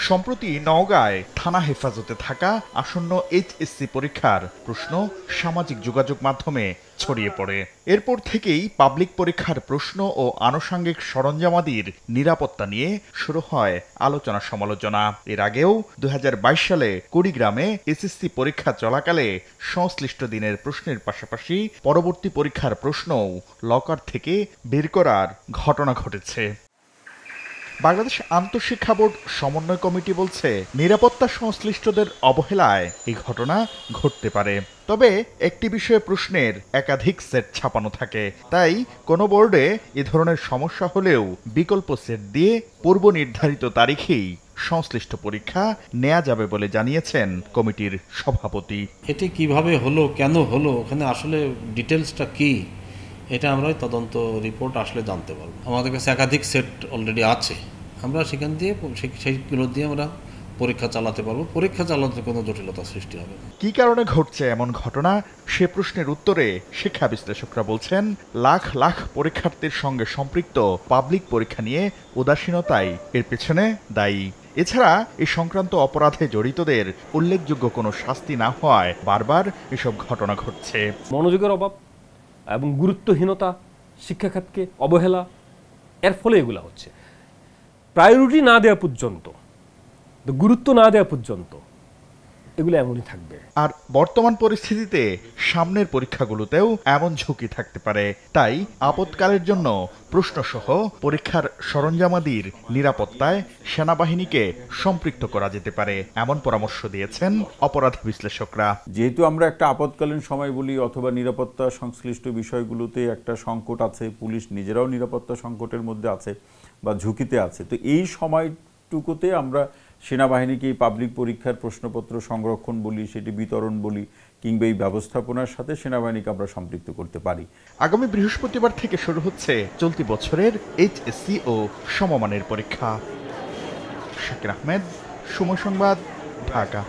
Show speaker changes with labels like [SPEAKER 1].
[SPEAKER 1] সম্প্রতি নওগাঁয় থানা হেফাজতে থাকা আসন্ন এইচএসসি পরীক্ষার প্রশ্ন সামাজিক যোগাযোগ মাধ্যমে ছড়িয়ে পড়ে। এরপর থেকেই পাবলিক পরীক্ষার প্রশ্ন ও আনুষঙ্গিক সরঞ্জামাদির নিরাপত্তা নিয়ে শুরু হয় আলোচনা সমালোচনা। এর আগেও 2022 সালে কুড়িগ্রামে এসএসসি পরীক্ষা চলাকালে সংশ্লিষ্ট দিনের প্রশ্নের পাশাপাশি পরবর্তী পরীক্ষার প্রশ্নও লকার থেকে বের করার ঘটনা ঘটেছে। বাংলাদেশ আন্তঃশিক্ষা বোর্ড সমন্বয় কমিটি বলছে, নিরাপত্তা সংশ্লিষ্টদের অবহেলায় এই ঘটনা ঘটতে পারে। তবে একটি বিষয়ে প্রশ্নের একাধিক সেট ছাপানো থাকে, তাই কোনো বোর্ডে এ ধরনের সমস্যা হলেও বিকল্প সেট দিয়ে পূর্ব নির্ধারিত তারিখেই সংশ্লিষ্ট পরীক্ষা নেওয়া যাবে বলে জানিয়েছেন কমিটির সভাপতি।
[SPEAKER 2] এটি কিভাবে হলো, কেন হলো, ওখানে আসলে ডিটেলসটা কি, এটা আমরা তদন্ত রিপোর্ট আসলে জানতে পারবো। আমাদের কাছে একাধিক সেট অলরেডি আছে, আমরা সেখান দিয়ে সেইগুলো দিয়ে আমরা পরীক্ষা চালাতে পারবো। পরীক্ষা চালাতে কোনো জটিলতা সৃষ্টি হবে।
[SPEAKER 1] কি কারণে ঘটছে এমন ঘটনা, সে প্রশ্নের উত্তরে শিক্ষা বিশ্লেষকরা বলছেন, লাখ লাখ পরীক্ষার্থীর সঙ্গে সম্পৃক্ত পাবলিক পরীক্ষা নিয়ে উদাসীনতাই এর পেছনে দায়ী। এছাড়া এই সংক্রান্ত অপরাধে জড়িতদের উল্লেখযোগ্য কোনো শাস্তি না হওয়ায় বারবার এসব ঘটনা ঘটছে।
[SPEAKER 3] মনোযোগের অভাব এবং গুরুত্বহীনতা, শিক্ষাখাতকে অবহেলা, এর ফলে এগুলো হচ্ছে। প্রায়োরিটি না দেওয়া পর্যন্ত, গুরুত্ব না দেওয়া পর্যন্ত এগুলো এমনই থাকবে।
[SPEAKER 1] আর বর্তমান পরিস্থিতিতে সামনের পরীক্ষাগুলোতেও এমন ঝুঁকি থাকতে পারে। তাই আপৎকালের জন্য প্রশ্নসহ পরীক্ষার সরঞ্জামাদির নিরাপত্তায় সেনাবাহিনীকে সম্পৃক্ত করা যেতে পারে, এমন পরামর্শ দিয়েছেন অপরাধ বিশ্লেষকরা।
[SPEAKER 4] যেহেতু আমরা একটা আপৎকালীন সময় বলি অথবা নিরাপত্তা সংশ্লিষ্ট বিষয়গুলোতে একটা সংকট আছে, পুলিশ নিজেরাও নিরাপত্তা সংকটের মধ্যে আছে বা ঝুঁকিতে আছে, তো এই সময়টুকুতে আমরা সেনাবাহিনীকে পাবলিক পরীক্ষার প্রশ্নপত্র সংরক্ষণ বলি, সেটি বিতরণ বলি, কিংবা এই ব্যবস্থাপনার সাথে সেনাবাহিনীকে আমরা সম্পৃক্ত করতে পারি।
[SPEAKER 1] আগামী বৃহস্পতিবার থেকে শুরু হচ্ছে চলতি বছরের এইচএসসি ও সমমানের পরীক্ষা। শাকির আহমেদ, সময় সংবাদ, ঢাকা।